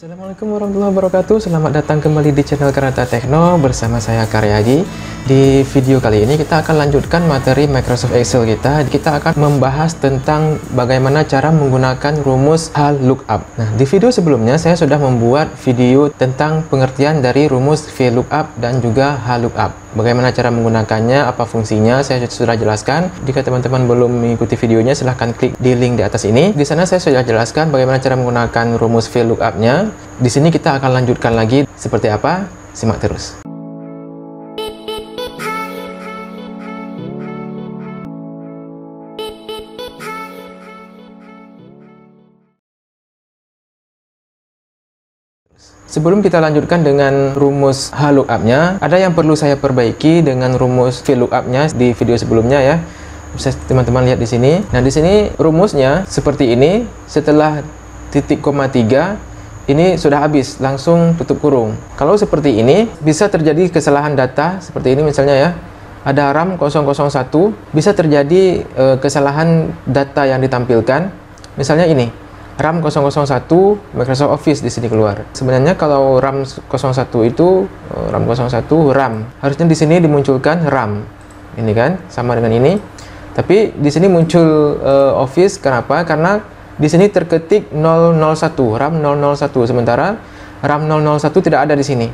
Assalamualaikum warahmatullahi wabarakatuh. Selamat datang kembali di channel Karata Tekno bersama saya Karyadi. Di video kali ini kita akan lanjutkan materi Microsoft Excel kita. Kita akan membahas tentang bagaimana cara menggunakan rumus VLOOKUP. Nah, di video sebelumnya saya sudah membuat video tentang pengertian dari rumus VLOOKUP dan juga VLOOKUP. Bagaimana cara menggunakannya, apa fungsinya, saya sudah jelaskan. Jika teman-teman belum mengikuti videonya, silahkan klik di link di atas ini. Di sana saya sudah jelaskan bagaimana cara menggunakan rumus VLOOKUP-nya. Di sini kita akan lanjutkan lagi seperti apa. Simak terus. Sebelum kita lanjutkan dengan rumus VLOOKUP-nya, ada yang perlu saya perbaiki dengan rumus VLOOKUP-nya di video sebelumnya ya. Bisa teman-teman lihat di sini. Nah, di sini rumusnya seperti ini. Setelah titik koma 3, ini sudah habis, langsung tutup kurung. Kalau seperti ini, bisa terjadi kesalahan data seperti ini misalnya ya. Ada RAM 001, bisa terjadi kesalahan data yang ditampilkan. Misalnya ini. RAM 001 Microsoft Office di sini keluar. Sebenarnya kalau RAM 01 itu RAM 01 RAM. Harusnya di sini dimunculkan RAM. Ini kan sama dengan ini. Tapi di sini muncul Office kenapa? Karena di sini terketik 001, RAM 001 sementara RAM 001 tidak ada di sini.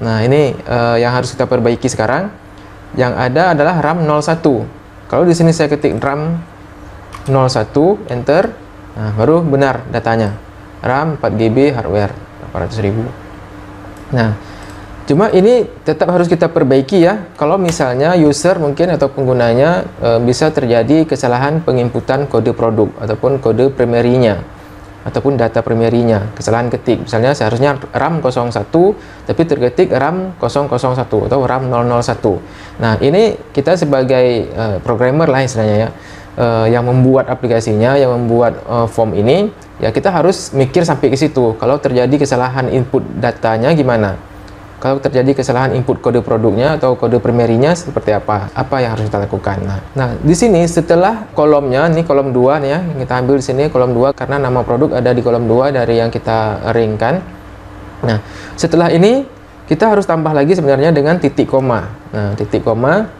Nah, ini yang harus kita perbaiki sekarang. Yang ada adalah RAM 01. Kalau di sini saya ketik RAM 01 enter. Nah, baru benar datanya. RAM 4GB, hardware 800.000. Nah, cuma ini tetap harus kita perbaiki ya. Kalau misalnya user mungkin atau penggunanya bisa terjadi kesalahan penginputan kode produk ataupun kode primary-nya ataupun data primary-nya, kesalahan ketik. Misalnya seharusnya RAM 01 tapi terketik RAM 001 atau RAM 001. Nah, ini kita sebagai programmer lah istilahnya ya. Yang membuat aplikasinya, yang membuat form ini, ya kita harus mikir sampai ke situ. Kalau terjadi kesalahan input datanya gimana? Kalau terjadi kesalahan input kode produknya atau kode primary-nya seperti apa? Apa yang harus kita lakukan? Nah, di sini setelah kolomnya, ini kolom 2 nih ya, kita ambil di sini kolom 2 karena nama produk ada di kolom 2 dari yang kita ringkan. Nah, setelah ini kita harus tambah lagi sebenarnya dengan titik koma. Nah, titik koma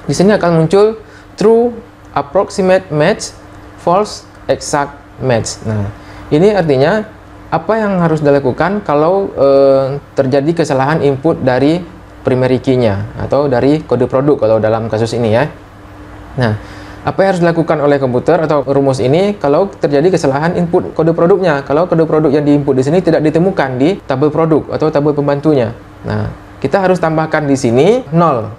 di sini akan muncul true approximate match, false exact match. Nah, ini artinya apa yang harus dilakukan kalau terjadi kesalahan input dari primary key-nya atau dari kode produk kalau dalam kasus ini ya. Nah, apa yang harus dilakukan oleh komputer atau rumus ini kalau terjadi kesalahan input kode produknya? Kalau kode produk yang diinput di sini tidak ditemukan di tabel produk atau tabel pembantunya. Nah, kita harus tambahkan di sini 0.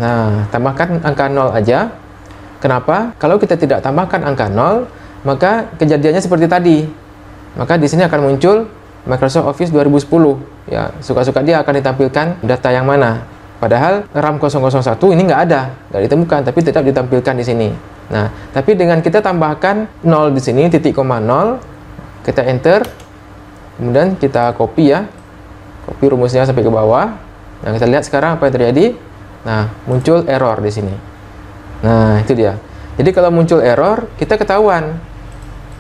Nah, tambahkan angka 0 aja. Kenapa? Kalau kita tidak tambahkan angka 0, maka kejadiannya seperti tadi. Maka di sini akan muncul Microsoft Office 2010. Ya, suka-suka dia akan ditampilkan data yang mana. Padahal RAM 001 ini nggak ada, nggak ditemukan, tapi tetap ditampilkan di sini. Nah, tapi dengan kita tambahkan 0 di sini, titik koma 0, kita enter, kemudian kita copy ya, copy rumusnya sampai ke bawah. Nah, kita lihat sekarang apa yang terjadi. Nah, muncul error di sini. Nah, itu dia. Jadi kalau muncul error, kita ketahuan.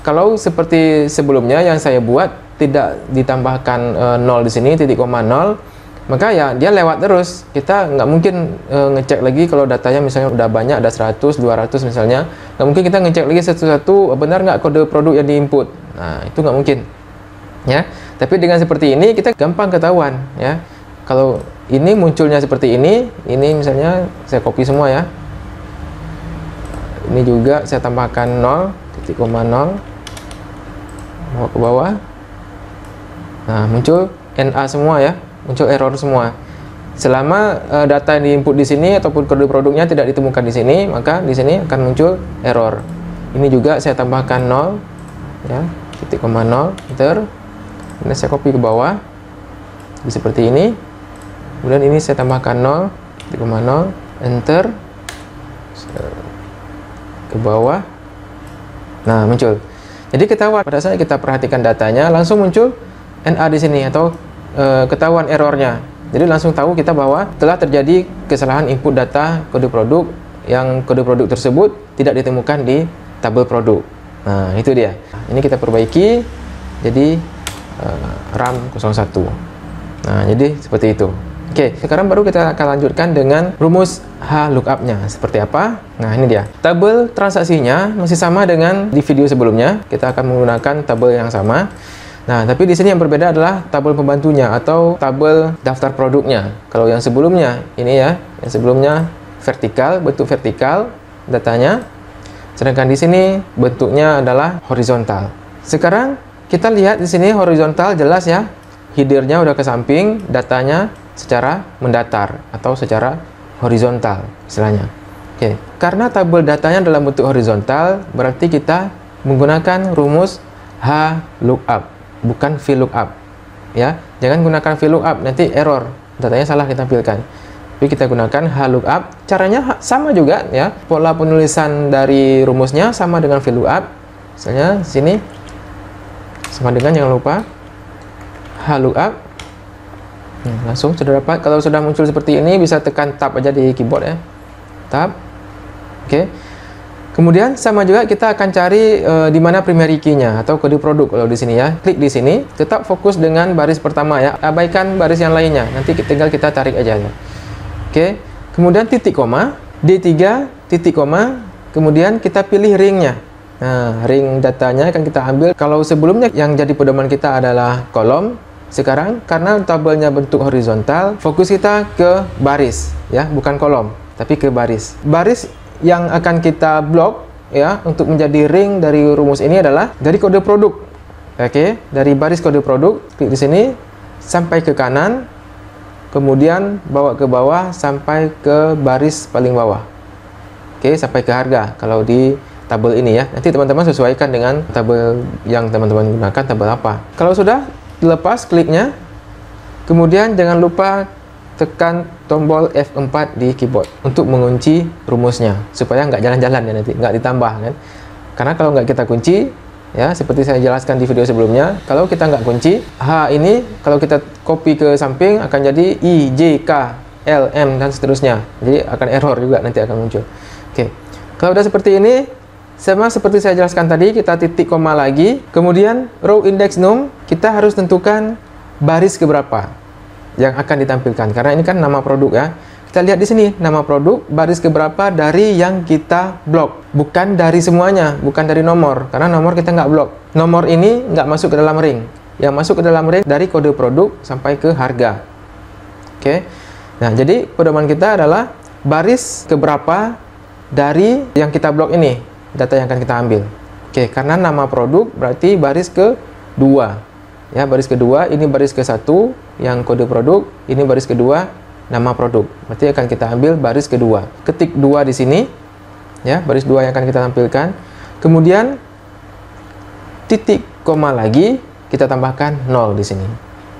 Kalau seperti sebelumnya yang saya buat tidak ditambahkan 0 di sini, titik koma 0, maka ya dia lewat terus. Kita nggak mungkin ngecek lagi kalau datanya misalnya udah banyak, ada 100, 200 misalnya. Nggak mungkin kita ngecek lagi satu-satu, benar nggak kode produk yang diinput. Nah, itu nggak mungkin. Ya, tapi dengan seperti ini kita gampang ketahuan ya. Kalau ini munculnya seperti ini misalnya saya copy semua ya. Ini juga saya tambahkan 0, titik koma 0, bawa ke bawah. Nah, muncul NA semua ya, muncul error semua. Selama data yang diinput di sini ataupun kode produknya tidak ditemukan di sini, maka di sini akan muncul error. Ini juga saya tambahkan 0, ya, titik koma 0, enter. Ini saya copy ke bawah, seperti ini. Kemudian ini saya tambahkan 0, titik koma 0, enter. Ke bawah. Nah, muncul. Jadi ketahuan pada saat kita perhatikan datanya langsung muncul NA di sini atau ketahuan errornya. Jadi langsung tahu kita bahwa telah terjadi kesalahan input data kode produk yang kode produk tersebut tidak ditemukan di tabel produk. Nah, itu dia. Ini kita perbaiki. Jadi RAM 01. Nah, jadi seperti itu. Oke, sekarang baru kita akan lanjutkan dengan rumus HLOOKUP-nya. Seperti apa? Nah, ini dia. Tabel transaksinya masih sama dengan di video sebelumnya. Kita akan menggunakan tabel yang sama. Nah, tapi di sini yang berbeda adalah tabel pembantunya atau tabel daftar produknya. Kalau yang sebelumnya, ini ya, yang sebelumnya vertikal, bentuk vertikal datanya. Sedangkan di sini bentuknya adalah horizontal. Sekarang kita lihat di sini horizontal jelas ya. Header-nya udah ke samping, datanya secara mendatar atau secara horizontal istilahnya. Oke, karena tabel datanya dalam bentuk horizontal, berarti kita menggunakan rumus HLOOKUP, bukan VLOOKUP. Ya, jangan gunakan VLOOKUP, nanti error, datanya salah ditampilkan. Tapi kita gunakan HLOOKUP. Caranya sama juga ya. Pola penulisan dari rumusnya sama dengan VLOOKUP. Misalnya sini sama dengan, jangan lupa HLOOKUP. Langsung sudah dapat. Kalau sudah muncul seperti ini, bisa tekan tab aja di keyboard ya, tab. Oke. Kemudian sama juga kita akan cari di mana primary key-nya atau kode produk. Kalau di sini ya, klik di sini, tetap fokus dengan baris pertama ya, abaikan baris yang lainnya. Nanti tinggal kita tarik aja ya. Oke. Kemudian titik koma, D3 titik koma, kemudian kita pilih ringnya. Nah, ring datanya akan kita ambil. Kalau sebelumnya yang jadi pedoman kita adalah kolom, sekarang karena tabelnya bentuk horizontal, fokus kita ke baris ya, bukan kolom, tapi ke baris. Baris yang akan kita blok ya untuk menjadi ring dari rumus ini adalah dari kode produk. Oke, dari baris kode produk, klik di sini sampai ke kanan, kemudian bawa ke bawah sampai ke baris paling bawah. Oke, sampai ke harga kalau di tabel ini ya. Nanti teman-teman sesuaikan dengan tabel yang teman-teman gunakan, tabel apa. Kalau sudah lepas kliknya, kemudian jangan lupa tekan tombol F4 di keyboard untuk mengunci rumusnya supaya nggak jalan-jalan ya, nanti nggak ditambah kan. Karena kalau nggak kita kunci ya, seperti saya jelaskan di video sebelumnya, kalau kita nggak kunci H ini, kalau kita copy ke samping akan jadi I, J, K, L, M dan seterusnya. Jadi akan error juga, nanti akan muncul. Oke, kalau udah seperti ini, sama seperti saya jelaskan tadi, kita titik koma lagi, kemudian row index num, kita harus tentukan baris keberapa yang akan ditampilkan, karena ini kan nama produk ya. Kita lihat di sini, nama produk, baris keberapa dari yang kita blok, bukan dari semuanya, bukan dari nomor, karena nomor kita nggak blok. Nomor ini nggak masuk ke dalam ring, yang masuk ke dalam ring dari kode produk sampai ke harga. Oke, nah jadi pedoman kita adalah baris keberapa dari yang kita blok ini, data yang akan kita ambil. Oke, karena nama produk berarti baris kedua ya, baris kedua, ini baris ke-1 yang kode produk, ini baris kedua nama produk, berarti akan kita ambil baris kedua. Ketik 2 di sini ya, baris 2 yang akan kita tampilkan. Kemudian titik koma lagi kita tambahkan 0 di sini.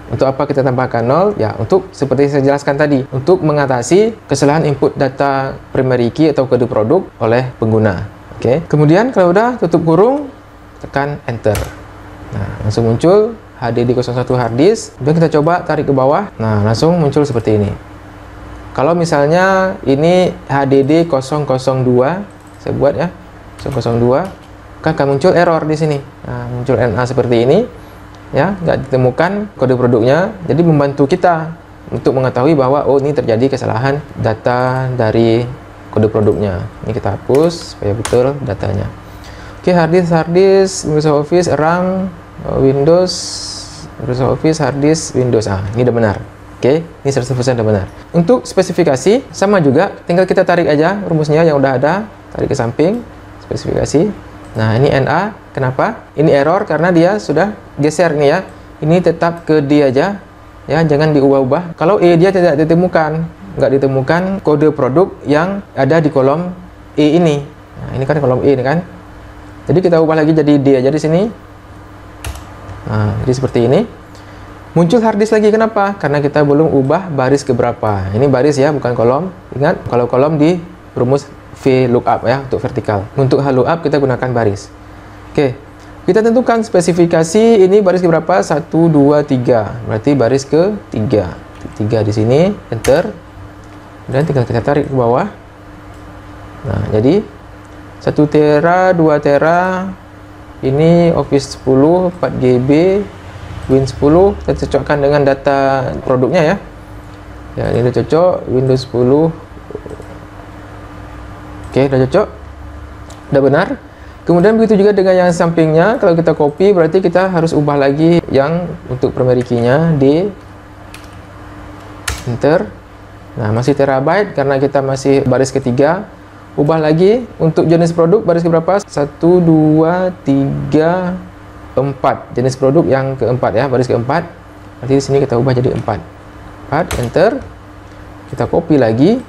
Untuk apa kita tambahkan 0? Ya, untuk seperti saya jelaskan tadi, untuk mengatasi kesalahan input data primary key atau kode produk oleh pengguna. Oke, kemudian kalau udah tutup kurung, tekan enter. Nah, langsung muncul HDD01 hard disk. Kemudian kita coba tarik ke bawah. Nah, langsung muncul seperti ini. Kalau misalnya ini HDD002, saya buat ya, 002, akan muncul error di sini. Nah, muncul NA seperti ini. Ya, nggak ditemukan kode produknya. Jadi membantu kita untuk mengetahui bahwa oh, ini terjadi kesalahan data dari kode produknya. Ini kita hapus supaya betul datanya. Oke, hard disk, Microsoft Office, RAM, Windows, Microsoft Office, hard disk, Windows. Ini udah benar. Oke, ini 100% udah benar. Untuk spesifikasi sama juga, tinggal kita tarik aja rumusnya yang udah ada, tarik ke samping, spesifikasi. Nah, ini NA. Kenapa? Ini error karena dia sudah geser nih ya. Ini tetap ke D aja. Ya, jangan diubah-ubah. Kalau E dia tidak ditemukan, nggak ditemukan kode produk yang ada di kolom E ini. Nah, ini kan kolom E ini kan. Jadi kita ubah lagi jadi D aja di sini. Nah, jadi seperti ini. Muncul hard disk lagi, kenapa? Karena kita belum ubah baris keberapa. Ini baris ya, bukan kolom. Ingat, kalau kolom di rumus VLOOKUP ya, untuk vertikal. Untuk HLOOKUP kita gunakan baris. Oke, kita tentukan spesifikasi ini baris keberapa? 1, 2, 3. Berarti baris ke-3. 3 di sini, enter. Dan tinggal kita tarik ke bawah. Nah, jadi 1 tera, 2 tera. Ini Office 10, 4 GB. Win10 kita cocokkan dengan data produknya ya. Ya, ini udah cocok, Windows 10. Oke, udah cocok. Udah benar. Kemudian begitu juga dengan yang sampingnya, kalau kita copy berarti kita harus ubah lagi yang untuk primary key-nya di enter. Nah, masih terabyte karena kita masih baris ketiga. Ubah lagi untuk jenis produk baris keberapa? 1 2 3 4. Jenis produk yang keempat ya, baris keempat. Nanti di sini kita ubah jadi 4. Enter, kita copy lagi.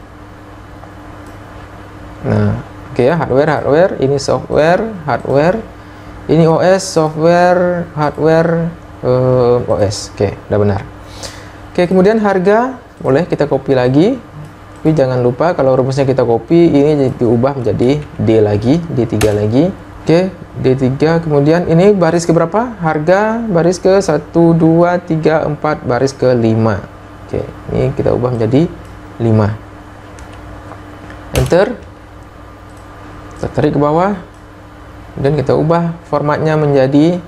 Nah, oke ya, hardware, ini software, hardware, ini OS, software, hardware, OS. Oke, udah benar. Oke, kemudian harga boleh kita copy lagi, tapi jangan lupa kalau rumusnya kita copy ini diubah menjadi D lagi, D3 lagi. Oke, D3, kemudian ini baris ke berapa? Harga baris ke 1 2 3 4, baris ke 5. Oke, ini kita ubah menjadi 5. Enter. Kita tarik ke bawah. Dan kita ubah formatnya menjadi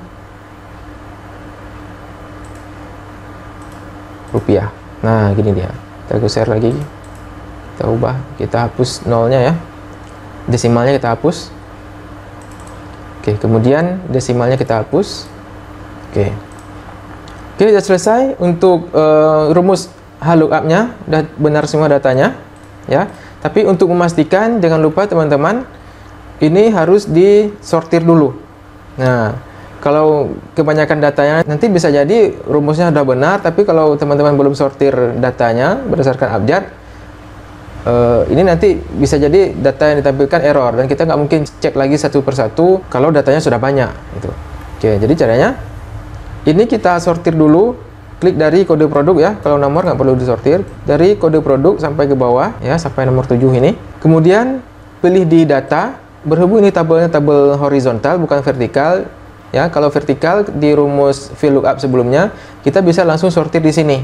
rupiah. Nah, gini dia. Kita geser lagi. Kita ubah, kita hapus nolnya ya. Desimalnya kita hapus. Oke, kemudian desimalnya kita hapus. Oke. Oke, sudah selesai untuk rumus lookup-nya, sudah benar semua datanya ya. Tapi untuk memastikan, jangan lupa teman-teman, ini harus disortir dulu. Nah, kalau kebanyakan datanya nanti bisa jadi rumusnya sudah benar, tapi kalau teman-teman belum sortir datanya berdasarkan abjad, ini nanti bisa jadi data yang ditampilkan error dan kita nggak mungkin cek lagi satu persatu kalau datanya sudah banyak gitu. Oke, jadi caranya ini kita sortir dulu, klik dari kode produk ya, kalau nomor nggak perlu disortir, dari kode produk sampai ke bawah ya, sampai nomor 7 ini. Kemudian pilih di data, berhubung ini tabelnya tabel horizontal bukan vertikal ya. Kalau vertikal di rumus VLOOKUP sebelumnya kita bisa langsung sortir di sini.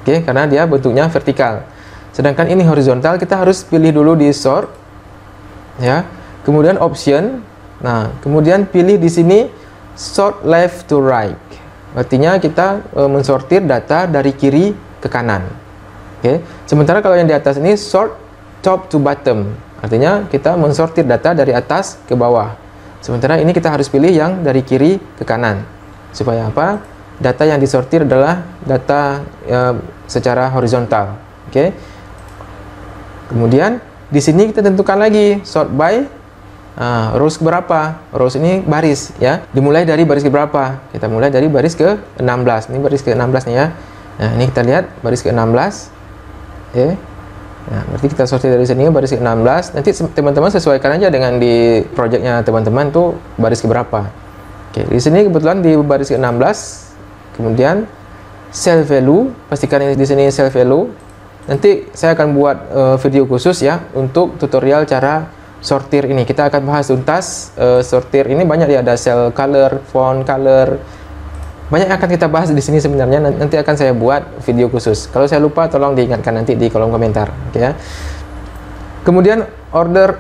Oke, karena dia bentuknya vertikal. Sedangkan ini horizontal, kita harus pilih dulu di sort ya. Kemudian option. Nah, kemudian pilih di sini sort left to right. Artinya kita mensortir data dari kiri ke kanan. Oke. Sementara kalau yang di atas ini sort top to bottom. Artinya kita mensortir data dari atas ke bawah. Sementara ini kita harus pilih yang dari kiri ke kanan. Supaya apa? Data yang disortir adalah data secara horizontal. Oke. Kemudian di sini kita tentukan lagi sort by rows berapa? Rows ini baris ya. Dimulai dari baris ke berapa? Kita mulai dari baris ke 16. Ini baris ke 16 nih ya. Nah, ini kita lihat baris ke 16. Oke. Nah, berarti kita sortir dari sini baris ke 16. Nanti teman-teman sesuaikan aja dengan di projectnya teman-teman tuh baris ke berapa. Oke, di sini kebetulan di baris ke 16. Kemudian cell value, pastikan ini di sini cell value. Nanti saya akan buat video khusus ya untuk tutorial cara sortir ini. Kita akan bahas tuntas sortir ini, banyak ya, ada cell color, font color, banyak akan kita bahas di sini sebenarnya. Nanti akan saya buat video khusus. Kalau saya lupa tolong diingatkan nanti di kolom komentar. Oke ya. Kemudian order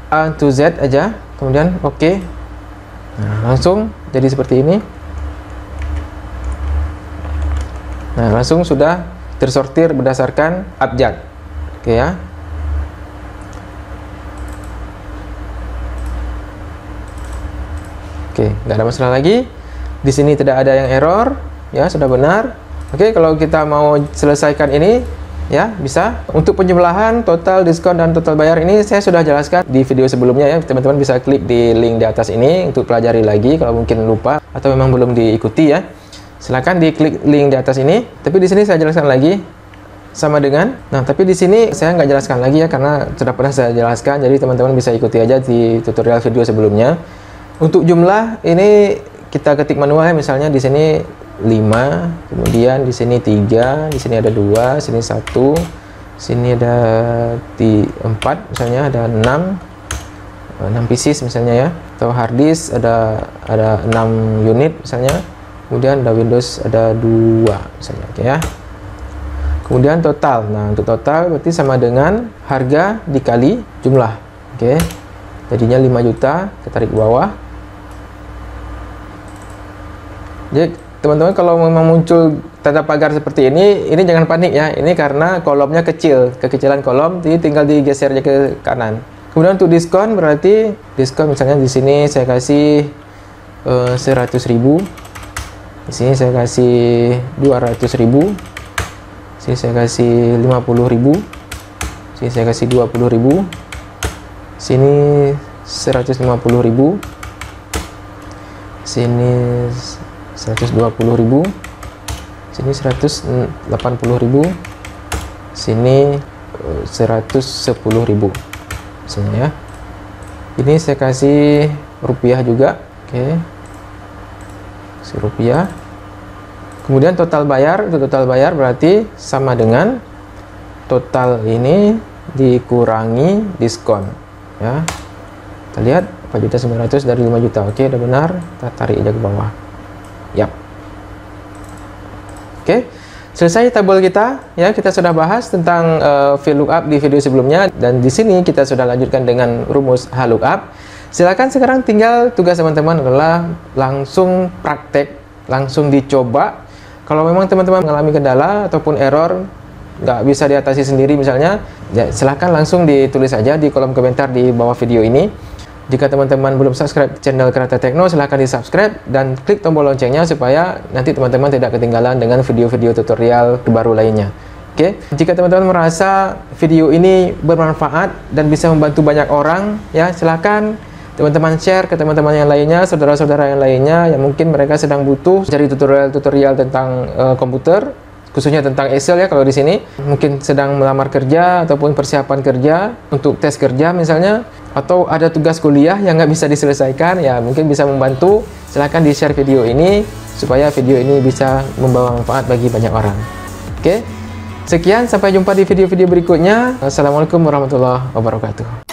A to Z aja, kemudian oke. Nah, langsung jadi seperti ini. Nah, langsung sudah tersortir berdasarkan abjad. Oke ya. Oke, nggak ada masalah lagi. Di sini tidak ada yang error, ya sudah benar. Oke, kalau kita mau selesaikan ini, ya bisa. Untuk penjumlahan, total, diskon, dan total bayar ini saya sudah jelaskan di video sebelumnya ya. Teman-teman bisa klik di link di atas ini untuk pelajari lagi kalau mungkin lupa atau memang belum diikuti ya. Silakan diklik link di atas ini. Tapi di sini saya jelaskan lagi sama dengan. Nah, tapi di sini saya nggak jelaskan lagi ya karena sudah pernah saya jelaskan. Jadi teman-teman bisa ikuti aja di tutorial video sebelumnya. Untuk jumlah ini kita ketik manual ya, misalnya di sini 5, kemudian di sini 3, di sini ada 2, sini 1, sini ada 4, misalnya ada 6 pieces misalnya ya, atau hard disk ada 6 unit misalnya, kemudian ada Windows ada 2 misalnya, oke ya. Kemudian total. Nah, untuk total berarti sama dengan harga dikali jumlah. Oke. Jadinya 5 juta, kita tarik ke bawah. Jadi teman-teman kalau memang muncul tanda pagar seperti ini jangan panik ya. Ini karena kolomnya kecil, kekecilan kolom, jadi tinggal digeser aja ke kanan. Kemudian untuk diskon, berarti diskon misalnya di sini saya kasih 100.000, di sini saya kasih 200.000, sini saya kasih 50.000, sini saya kasih 20.000, sini 150.000, sini 120.000, sini 180.000, sini 110.000 sini ya. Ini saya kasih rupiah juga, oke, kasih rupiah. Kemudian total bayar, untuk total bayar berarti sama dengan total ini dikurangi diskon ya. Kita lihat 4.900.000 dari 5 juta. Oke, udah benar. Kita tarik aja ke bawah. Yap. Oke, selesai tabel kita ya. Kita sudah bahas tentang VLOOKUP di video sebelumnya, dan di sini kita sudah lanjutkan dengan rumus HLOOKUP. Silakan sekarang tinggal tugas teman-teman adalah langsung praktek, langsung dicoba. Kalau memang teman-teman mengalami kendala ataupun error nggak bisa diatasi sendiri misalnya, ya silahkan langsung ditulis saja di kolom komentar di bawah video ini. Jika teman-teman belum subscribe channel Kereta Tekno, silahkan di subscribe dan klik tombol loncengnya supaya nanti teman-teman tidak ketinggalan dengan video-video tutorial terbaru lainnya. Oke, jika teman-teman merasa video ini bermanfaat dan bisa membantu banyak orang, ya silahkan teman-teman share ke teman-teman yang lainnya, saudara-saudara yang lainnya yang mungkin mereka sedang butuh cari tutorial-tutorial tentang komputer, khususnya tentang Excel ya. Kalau di sini mungkin sedang melamar kerja ataupun persiapan kerja untuk tes kerja misalnya, atau ada tugas kuliah yang nggak bisa diselesaikan, ya mungkin bisa membantu. Silahkan di share video ini supaya video ini bisa membawa manfaat bagi banyak orang. Oke, sekian, sampai jumpa di video-video berikutnya. Assalamualaikum warahmatullahi wabarakatuh.